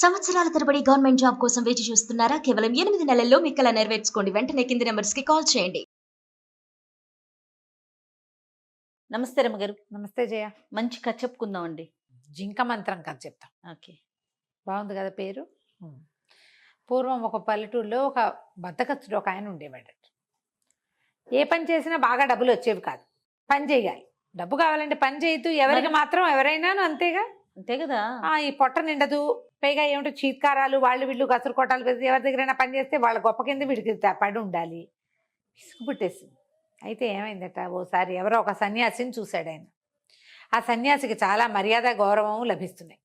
సంవత్సరాల తరబడి government job కోసం వేచి చూస్తున్నారా? కేవలం 8 నెలల్లో మీ కల నెరవేర్చుకోండి. వెంటనే కింది నంబర్స్‌కి కాల్ చేయండి. నమస్తే రమ్మగారు. నమస్తే జయ. మంచి కథ చెప్పుకుందామండి. జింక మంత్రం కథ చెప్తాం. ఓకే. బాగుంది కదా పేరు. పూర్వం ఒక పల్లెటూరులో ఒక బద్దకస్తుడు ఒక ఆయన ఉండేవాడు. ఏ పని చేసినా బాగా డబ్బులు వచ్చేవి కాదు. పని చేయాలి, డబ్బు కావాలంటే పని చేయొద్దు. ఎవరికి మాత్రం ఎవరైనాను అంతేగా. అంతే కదా. ఈ పొట్ట నిండదు. పైగా ఏమిటో చీత్కారాలు, వాళ్ళు వీళ్ళు కసురు కొట్టాలు పెడితే ఎవరి దగ్గరైనా పని చేస్తే వాళ్ళ గొప్ప కింద వీడికి పడి ఉండాలి. విసుగు పుట్టేసింది. అయితే ఏమైందట, ఓసారి ఎవరో ఒక సన్యాసిని చూశాడు ఆయన. ఆ సన్యాసికి చాలా మర్యాద గౌరవం లభిస్తున్నాయి.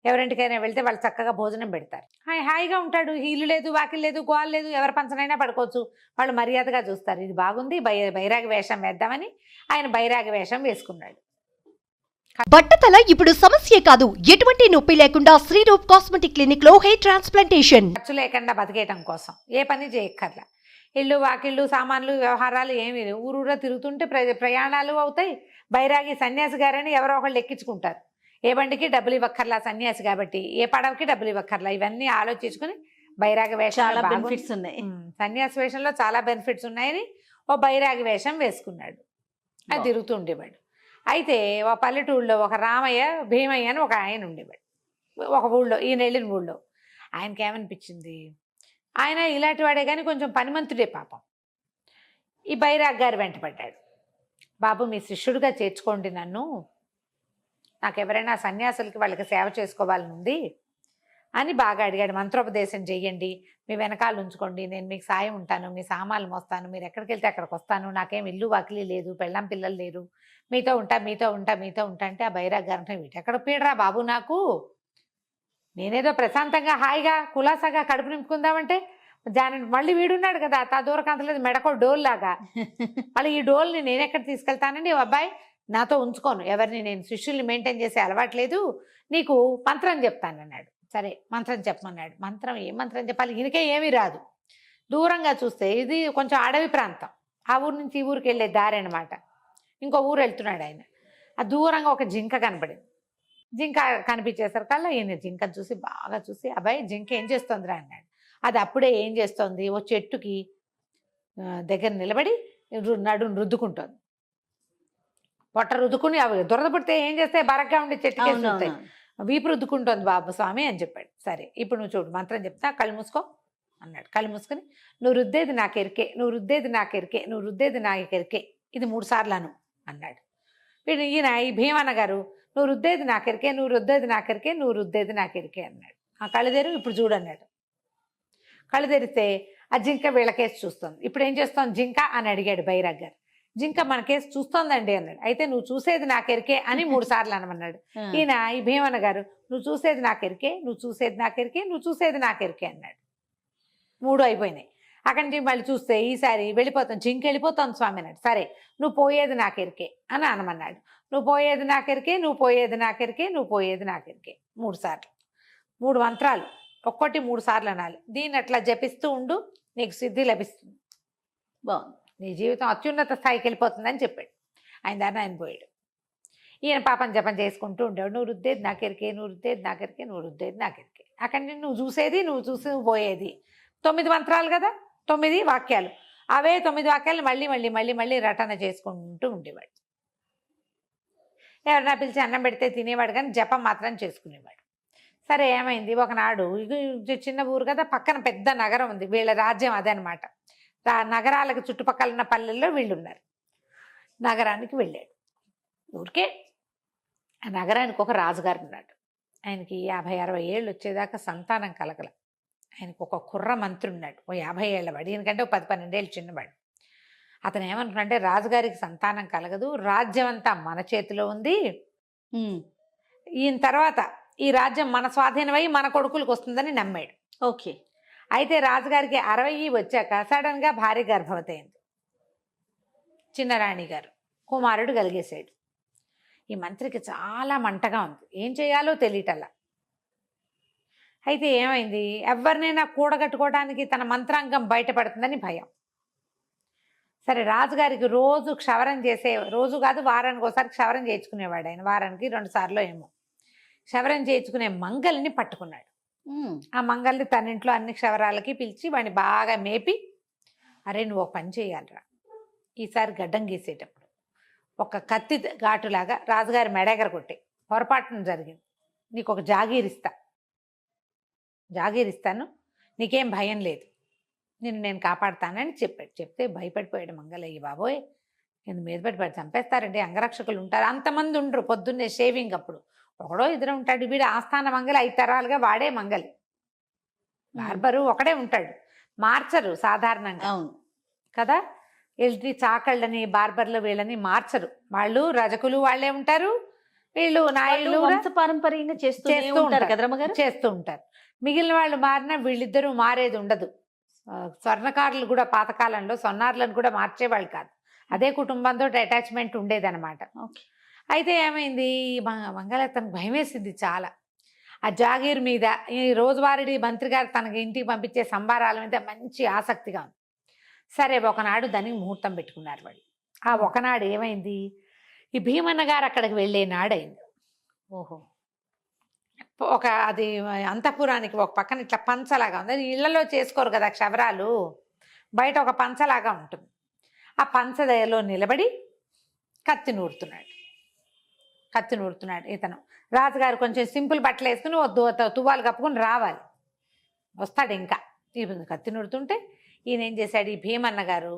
ఎవరింటికైనా వెళ్తే వాళ్ళు చక్కగా భోజనం పెడతారు. హాయిగా ఉంటాడు. ఇల్లు లేదు, వాకిలు లేదు, గోలు లేదు, ఎవరి పంచనైనా పడుకోవచ్చు. వాళ్ళు మర్యాదగా చూస్తారు. ఇది బాగుంది, బైరాగి వేషం వేద్దామని ఆయన బైరాగి వేషం వేసుకున్నాడు. బట్టతల ఇప్పుడు సమస్య కాదు. ఎటువంటి నొప్పి లేకుండా శ్రీరూప్ కాస్మెటిక్ క్లినిక్ లో హెయిర్ ట్రాన్స్ప్లాంటేషన్. ఖర్చు లేకుండా బతికేయటం కోసం ఏ పని చేయక్కర్లా. ఇల్లు వాకిళ్ళు సామాన్లు వ్యవహారాలు ఏమీ లేవు. ఊరూరా తిరుగుతుంటే ప్రయాణాలు అవుతాయి. బైరాగి సన్యాసి గారని ఎవరో ఒకళ్ళు ఎక్కించుకుంటారు. ఏ బండికి డబ్బులు ఇవ్వక్కర్లా, సన్యాసి కాబట్టి. ఏ పడవకి డబ్బులు ఇవ్వక్కర్లా. ఇవన్నీ ఆలోచించుకుని బైరాగి వేషం, చాలా బెనిఫిట్స్ ఉన్నాయి. సన్యాసి వేషంలో చాలా బెనిఫిట్స్ ఉన్నాయని ఓ బైరాగి వేషం వేసుకున్నాడు. అది తిరుగుతూ ఉండేవాడు. అయితే ఒక పల్లెటూళ్ళలో ఒక రామయ్య భీమయ్య అని ఒక ఆయన ఉండేవాడు. ఒక ఊళ్ళో, ఈయన వెళ్ళిన ఊళ్ళో. ఆయనకి ఏమనిపించింది, ఆయన ఇలాంటి వాడే కానీ కొంచెం పనిమంతుడే పాపం. ఈ బైరాగ్ గారు వెంటపడ్డాడు. బాబు, మీ శిష్యుడిగా చేర్చుకోండి నన్ను, నాకు ఎవరైనా సన్యాసులకి వాళ్ళకి సేవ చేసుకోవాలని ఉంది అని బాగా అడిగాడు. మంత్రోపదేశం చెయ్యండి, మీ వెనకాల ఉంచుకోండి, నేను మీకు సాయం ఉంటాను, మీ సామాన్లు మోస్తాను, మీరు ఎక్కడికి వెళ్తే అక్కడికి వస్తాను, నాకేం ఇల్లు వాకిలి లేదు, పెళ్ళాం పిల్లలు లేరు, మీతో ఉంటా మీతో ఉంటా మీతో ఉంటా అంటే ఆ బైరాగ్ గారు అంటే, వీటెక్కడ పీడరా బాబు, నాకు నేనేదో ప్రశాంతంగా హాయిగా కులాసాగా కడుపు నింపుకుందామంటే మళ్ళీ వీడున్నాడు కదా, తా దూరకు అంతలేదు, మెడకో డోల్ లాగా. మళ్ళీ ఈ డోల్ని నేను ఎక్కడ తీసుకెళ్తానండి, అబ్బాయి నాతో ఉంచుకోను, ఎవరిని నేను శిష్యుల్ని మెయింటైన్ చేసే అలవాట్లేదు, నీకు మంత్రం చెప్తానన్నాడు. సరే మంత్రం చెప్పమన్నాడు. మంత్రం ఏ మంత్రం చెప్పాలి, ఈయనకే ఏమీ రాదు. దూరంగా చూస్తే ఇది కొంచెం అడవి ప్రాంతం, ఆ ఊరు నుంచి ఈ ఊరికి వెళ్ళే దారి అనమాట. ఇంకో ఊరు వెళ్తున్నాడు ఆయన. ఆ దూరంగా ఒక జింక కనపడింది. జింక కనిపించేసరికల్లా ఈయన జింకను చూసి బాగా చూసి, అబ్బాయి జింక ఏం చేస్తుందిరా అన్నాడు. అది అప్పుడే ఏం చేస్తోంది, ఓ చెట్టుకి దగ్గర నిలబడి నడుము రుద్దుకుంటోంది. పొట్ట రుద్దుకుని అవి దురద పుడితే ఏం చేస్తే బరగ్గా ఉండే చెట్టుకి వీపు రుద్దుకుంటోంది బాబు స్వామి అని చెప్పాడు. సరే ఇప్పుడు నువ్వు చూడు, మంత్రం చెప్తా, కళ్ళు మూసుకో అన్నాడు. కళ్ళు మూసుకొని, నువ్వు రుద్దేది నాకెరికే, నువ్వు రుద్దేది నాకెరికే, నువ్వు రుద్దేది నాకెరికే, ఇది 3 సార్లు అను అన్నాడు. వీడు ఈయన ఈ భీమన్న గారు, నువ్వు రుద్దేది నాకెరికే, నువ్వు రుద్దేది నాకెరికే, నువ్వు రుద్దేది నాకెరికే అన్నాడు. ఆ కళ్ళు తెరు, ఇప్పుడు చూడన్నాడు. కళ్ళు తెరిస్తే ఆ జింక వీళ్ళకేసి చూస్తుంది. ఇప్పుడు ఏం చేస్తోంది జింక అని అడిగాడు బైరాగ్ గారు. జింక మన కేసు చూస్తోందండి అన్నాడు. అయితే నువ్వు చూసేది నాకెరికే అని 3 సార్లు అనమన్నాడు. ఈయన ఈ భీమన్న గారు, నువ్వు చూసేది నాకెరికే, నువ్వు చూసేది నాకెరికే, నువ్వు చూసేది నాకెరికే అన్నాడు. 3 అయిపోయినాయి. అక్కడి నుంచి మళ్ళీ చూస్తే ఈసారి వెళ్ళిపోతాం, జింక వెళ్ళిపోతాం స్వామి అన్నాడు. సరే నువ్వు పోయేది నాకెరికే అని అనమన్నాడు. నువ్వు పోయేది నాకెరికే, నువ్వు పోయేది నాకెరికే, నువ్వు పోయేది నాకెరికే 3 సార్లు. 3 మంత్రాలు, ఒక్కటి 3 సార్లు అనాలి. దీన్ని అట్లా జపిస్తూ ఉండు, నీకు సిద్ధి లభిస్తుంది, బాగుంది, నీ జీవితం అత్యున్నత స్థాయికి వెళ్ళిపోతుందని చెప్పాడు. ఆయన దాన్ని ఆయన పోయాడు. ఈయన పాపం జపం చేసుకుంటూ ఉండేవాడు. నువ్వు రుద్దేది నాకెరికే, నువ్వు రుద్దేది నాకెరికే, నువ్వు రుద్దేది నాకెరికే. అక్కడి నుంచి నువ్వు చూసేది, నువ్వు చూసి నువ్వు పోయేది. 9 మంత్రాలు కదా, 9 వాక్యాలు. అవే 9 వాక్యాలు మళ్ళీ మళ్ళీ మళ్ళీ మళ్ళీ రటన చేసుకుంటూ ఉండేవాడు. ఎవరైనా పిలిచి అన్నం పెడితే తినేవాడు, కానీ జపం మాత్రం చేసుకునేవాడు. సరే ఏమైంది, ఒకనాడు ఇది చిన్న ఊరు కదా, పక్కన పెద్ద నగరం ఉంది, వీళ్ళ రాజ్యం అదే అనమాట. నగరాలకు చుట్టుపక్కల ఉన్న పల్లెల్లో వీళ్ళు ఉన్నారు. నగరానికి వెళ్ళాడు. ఊరికే ఆ నగరానికి ఒక రాజుగారు ఉన్నాడు. ఆయనకి 50-60 ఏళ్ళు వచ్చేదాకా సంతానం కలగల. ఆయనకు ఒక కుర్ర మంత్రి ఉన్నాడు, ఓ 50 ఏళ్ళవాడు, ఈయనకంటే 10-12 ఏళ్ళు చిన్నవాడు. అతను ఏమంటున్నాడంటే, రాజుగారికి సంతానం కలగదు, రాజ్యం అంతా మన చేతిలో ఉంది, ఈయన తర్వాత ఈ రాజ్యం మన స్వాధీనమై మన కొడుకులకు వస్తుందని నమ్మాడు. ఓకే. అయితే రాజుగారికి 60 వచ్చాక సడన్గా భార్య గర్భవతి అయింది. చిన్నరాణి గారు కుమారుడు కలిగేశాడు. ఈ మంత్రికి చాలా మంటగా ఉంది, ఏం చేయాలో తెలియటల్లా. అయితే ఏమైంది, ఎవరినైనా కూడగట్టుకోవడానికి తన మంత్రాంగం బయటపడుతుందని భయం. సరే రాజుగారికి రోజు క్షవరం చేసే, రోజు కాదు వారానికి ఒకసారి క్షవరం చేయించుకునేవాడు ఆయన, వారానికి 2 సార్లు ఏమో. క్షవరం చేయించుకునే మంగల్ని పట్టుకున్నాడు. ఉమ్. ఆ మంగల్ని తన ఇంట్లో అన్ని క్షవరాలకి పిలిచి వాడిని బాగా మేపి, అరే నువ్వు ఒక పని చేయాలిరా, ఈసారి గడ్డం గీసేటప్పుడు ఒక కత్తి ఘాటులాగా రాజుగారి మెడగర కొట్టే, పొరపాటున జరిగింది, నీకు ఒక జాగీరిస్తాను, నీకేం భయం లేదు, నేను కాపాడుతానని చెప్పాడు. చెప్తే భయపడిపోయాడు మంగళయ్య. బాబోయ్ నేను మీద పడిపోయాడు, చంపేస్తారండి, అంగరక్షకులు ఉంటారు, అంతమంది ఉండరు. పొద్దున్నే షేవింగ్ అప్పుడు ఒకడో ఇద్దరు ఉంటాడు. వీడు ఆస్థాన మంగలి 5 తరాలుగా వాడే మంగలి. బార్బరు ఒకడే ఉంటాడు, మార్చరు సాధారణంగా అవును కదా. ఎల్టీ చాకళ్ళని బార్బర్లు వీళ్ళని మార్చరు, వాళ్ళు రజకులు వాళ్ళే ఉంటారు, వీళ్ళు నాయులు వంశపారంపర్యంగా చేస్తూ ఉంటారు కదా రమ్మగారు. చేస్తూ ఉంటారు. మిగిలిన వాళ్ళు మారినా వీళ్ళిద్దరూ మారేది ఉండదు. స్వర్ణకారులు కూడా పాతకాలంలో స్వర్ణారులను కూడా మార్చేవాళ్ళు కాదు, అదే కుటుంబంతో అటాచ్మెంట్ ఉండేదన్నమాట. ఓకే. అయితే ఏమైంది, మంగళ తనకు భయం వేసింది చాలా. ఆ జాగీర్ మీద, ఈ రోజువారీ మంత్రి గారు తనకి ఇంటికి పంపించే సంబారాల మీద మంచి ఆసక్తిగా ఉంది. సరే ఒకనాడు దానికి ముహూర్తం పెట్టుకున్నారు వాళ్ళు. ఆ ఒకనాడు ఏమైంది, ఈ భీమన్న గారు అక్కడికి వెళ్ళే నాడైంది. ఓహో. అది అంతఃపురానికి ఒక పక్కన ఇట్లా పంచలాగా ఉంది. అది ఇళ్లలో చేసుకోరు కదా క్షవరాలు, బయట ఒక పంచలాగా ఉంటుంది. ఆ పంచదయలో నిలబడి కత్తి నూరుతున్నాడు ఇతను. రాజుగారు కొంచెం సింపుల్ బట్టలు వేసుకుని తువ్వాలు కప్పుకొని రావాలి, వస్తాడు. ఇంకా ఈ కత్తి నూరుతుంటే ఈయన ఏం చేశాడు, ఈ భీమన్న గారు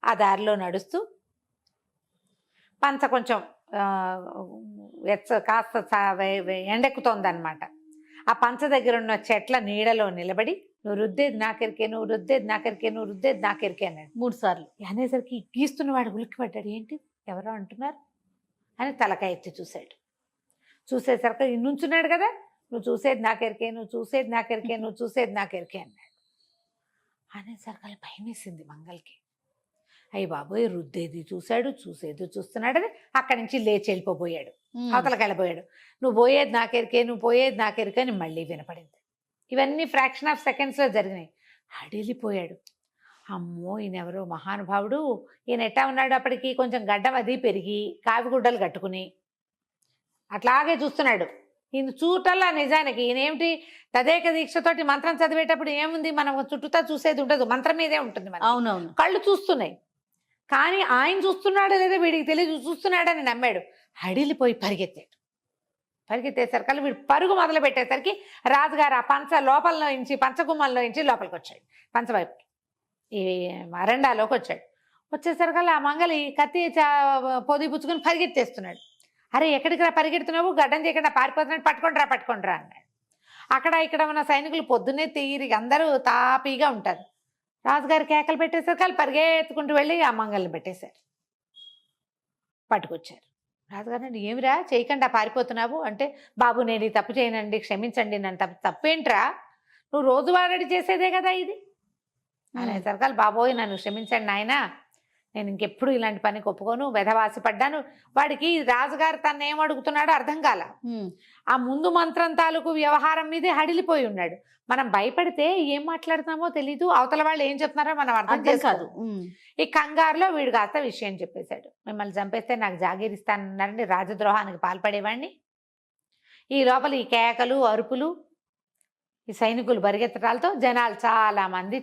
ఆ దారిలో నడుస్తూ పంచ కొంచెం కాస్త ఎండెక్కుతోందనమాట. ఆ పంచ దగ్గర ఉన్న చెట్ల నీడలో నిలబడి, నువ్వు రుద్దేది నాకెరికే, నువ్వు రుద్దేది నాకెరికే, నువ్వు రుద్దేది నాకెరికే అన్నాడు 3 సార్లు. అనేసరికి గీస్తున్నవాడు ఉలిక్కిపడ్డాడు, ఏంటి ఎవరో అంటున్నారు అని తలకాయ ఎత్తి చూసేసరికి నుంచున్నాడు కదా, నువ్వు చూసేది నాకెరికే, నువ్వు చూసేది నాకెరికే, నువ్వు చూసేది నాకెరికే అన్నాడు. అనేసరికి అలా భయం వేసింది మంగళకి. అయ్యి బాబోయ్, రుద్దేది చూశాడు, చూసేది చూస్తున్నాడని అక్కడి నుంచి లేచి వెళ్ళిపోయాడు, అవతలకి వెళ్ళిపోయాడు. నువ్వు పోయేది నాకెరికే, నువ్వు పోయేది నాకెరికే అని మళ్ళీ వినపడింది. ఇవన్నీ ఫ్రాక్షన్ ఆఫ్ సెకండ్స్లో జరిగినాయి. అడిలిపోయాడు, అమ్మో ఈయన ఎవరో మహానుభావుడు, ఈయన ఎట్టా ఉన్నాడు, అప్పటికి కొంచెం గడ్డం అది పెరిగి కావిగుడ్డలు కట్టుకుని అట్లాగే చూస్తున్నాడు. ఈయన చూటల్లా నిజానికి ఈయనేమిటి తదేక దీక్షతోటి మంత్రం చదివేటప్పుడు ఏముంది, మనం చుట్టూతా చూసేది ఉండదు, మంత్రం మీదే ఉంటుంది. అవునవును, కళ్ళు చూస్తున్నాయి, కానీ ఆయన చూస్తున్నాడో లేదో వీడికి తెలియదు, చూస్తున్నాడని నమ్మాడు. హడిలిపోయి పరిగెత్తేసరికి వీడు పరుగు మొదలు పెట్టేసరికి రాజుగారు ఆ పంచ లోపలలో నుంచి, పంచగుమ్మంలో నుంచి లోపలికి వచ్చాడు, పంచవైపు ఈ అరెండాలోకి వచ్చేసరికి ఆ మంగలి కత్తి పొది పుచ్చుకొని పరిగెత్తేస్తున్నాడు. అరే ఎక్కడికి రా పరిగెడుతున్నావు, గడ్డం చేయకుండా పారిపోతున్నాడు, పట్టుకోండిరా అన్నాడు. అక్కడ ఇక్కడ ఉన్న సైనికులు పొద్దున్నే తీరి అందరూ తాపీగా ఉంటారు. రాజుగారి కేకలు పెట్టేసరికి వాళ్ళు పరిగెత్తుకుంటూ వెళ్ళి ఆ మంగల్ని పట్టుకొచ్చారు. రాజుగారు అంటే ఏమిరా చేయకుండా పారిపోతున్నావు అంటే, బాబు నేను ఈ తప్పు చేయనండి, క్షమించండి, నన్ను తప్పేంట్రా, నువ్వు రోజువారీ చేసేదే కదా ఇది అనేసరికి, బాబోయ్ నన్ను క్షమించండి నాయన, నేను ఇంకెప్పుడు ఇలాంటి పనికి ఒప్పుకోను, వెధవాసి పడ్డాను. వాడికి రాజుగారు తను ఏం అడుగుతున్నాడో అర్థం కాల. ఆ ముందు మంత్రం తాలూకు వ్యవహారం మీదే హడిలిపోయి ఉన్నాడు. మనం భయపడితే ఏం మాట్లాడుతున్నామో తెలీదు, అవతల వాళ్ళు ఏం చెప్తున్నారో మనం అర్థం చేసుకోదు. ఈ కంగారులో వీడు కాస్త విషయం చెప్పేశాడు, మిమ్మల్ని చంపేస్తే నాకు జాగీరిస్తానన్నారండి, రాజద్రోహానికి పాల్పడేవాడిని. ఈ లోపల ఈ కేకలు అరుపులు, ఈ సైనికులు పరిగెత్తడాలతో జనాలు చాలా మంది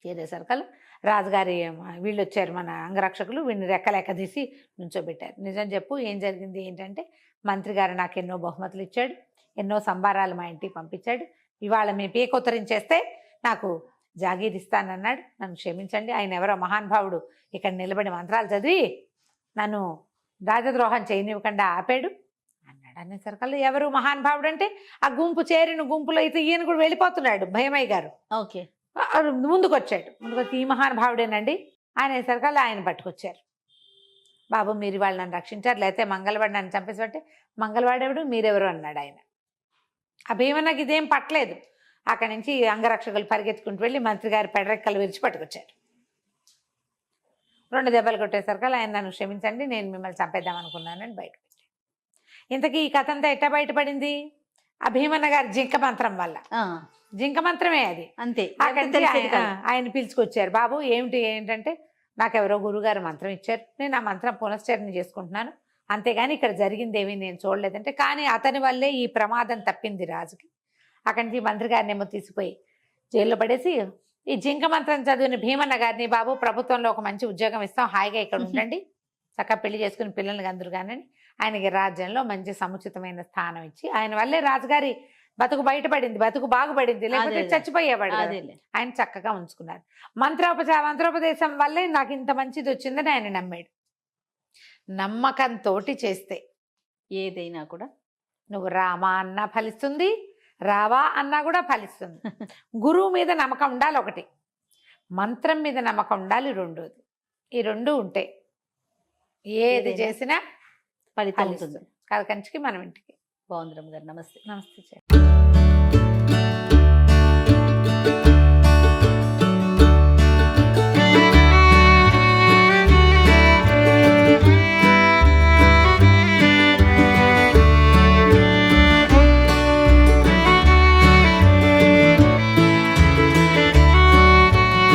చేరేసరికి రాజుగారి వీళ్ళు వచ్చారు, మన అంగరక్షకులు, వీడిని రెక్కలెక్క తీసి నుంచోబెట్టారు. నిజం చెప్పు ఏం జరిగింది ఏంటంటే, మంత్రి గారు నాకు ఎన్నో బహుమతులు ఇచ్చాడు, ఎన్నో సంబారాలు మా ఇంటికి పంపించాడు, ఇవాళ మేము పీకొత్తరించేస్తే నాకు జాగీరిస్తానన్నాడు, నన్ను క్షమించండి, ఆయన ఎవరో మహానుభావుడు ఇక్కడ నిలబడి మంత్రాలు చదివి నన్ను రాజద్రోహం చేయనివ్వకుండా ఆపాడు అన్నాడు. అనేసరికి ఎవరు మహానుభావుడు అంటే, ఆ చేరిన గుంపులో అయితే ఈయన కూడా వెళ్ళిపోతున్నాడు భయమయ్య గారు. ఓకే. ముందుకు వచ్చి ఈ మహానుభావుడేనండి అనేసరికి ఆయన పట్టుకొచ్చారు. బాబు మీరు వాళ్ళు నన్ను రక్షించారు, లేకపోతే మంగళవాడు నన్ను చంపేసంటే, మంగళవాడెవడు మీరెవరు అన్నాడు ఆయన. ఆ భీమన్నకి ఇదేం పట్టలేదు. అక్కడి నుంచి అంగరక్షకులు పరిగెత్తుకుంటూ వెళ్ళి మంత్రి గారి పెడరెక్కలు విరిచి పట్టుకొచ్చారు. 2 దెబ్బలు కొట్టేసరికి ఆయన నన్ను క్షమించండి, నేను మిమ్మల్ని చంపేద్దాం అనుకున్నానని బయటపెట్టాడు. ఇంతకీ ఈ కథ అంతా ఎట్లా బయటపడింది, ఆ భీమన్న గారి జింక మంత్రం వల్ల. జింక మంత్రమే అది, అంతే. ఆయన పిలుచుకొచ్చారు. బాబు ఏంటంటే, నాకెవరో గురుగారు మంత్రం ఇచ్చారు, నేను ఆ మంత్రం పునశ్చరణ చేసుకుంటున్నాను, అంతేగాని ఇక్కడ జరిగిందేమీ నేను చూడలేదంటే, కానీ అతని వల్లే ఈ ప్రమాదం తప్పింది రాజుకి. అక్కడి నుంచి మంత్రి గారిని ఏమో తీసిపోయి జైల్లో పడేసి, ఈ జింక మంత్రం చదివిన భీమన్న గారిని, బాబు ప్రభుత్వంలో ఒక మంచి ఉద్యోగం ఇస్తాం, హాయిగా ఇక్కడ ఉండండి, చక్కగా పెళ్లి చేసుకుని పిల్లల్ని అందరు కానండి, ఆయనకి రాజ్యంలో మంచి సముచితమైన స్థానం ఇచ్చి, ఆయన వల్లే రాజుగారి బతుకు బయటపడింది, బతుకు బాగుపడింది, లేకపోతే అదే. చచ్చిపోయేవాడు కదా. అదేలే. ఆయన చక్కగా ఉంచుకున్నారు. మంత్రోపదేశం వల్లే నాకు ఇంత మంచిది వచ్చిందని ఆయన నమ్మాడు. నమ్మకంతో చేస్తే ఏదైనా కూడా నువ్వు రామా అన్నా ఫలిస్తుంది, రావా అన్నా కూడా ఫలిస్తుంది. గురువు మీద నమ్మకం ఉండాలి ఒకటి, మంత్రం మీద నమ్మకం ఉండాలి రెండోది. ఈ రెండు ఉంటే ఏది ఏదైనా చేసినా ఫలితం ఫలిస్తుంది. ఉంటుంది. కథ కంచికి మనం ఇంటికి. బాగుంది రమ్మగారు. నమస్తే. నమస్తే.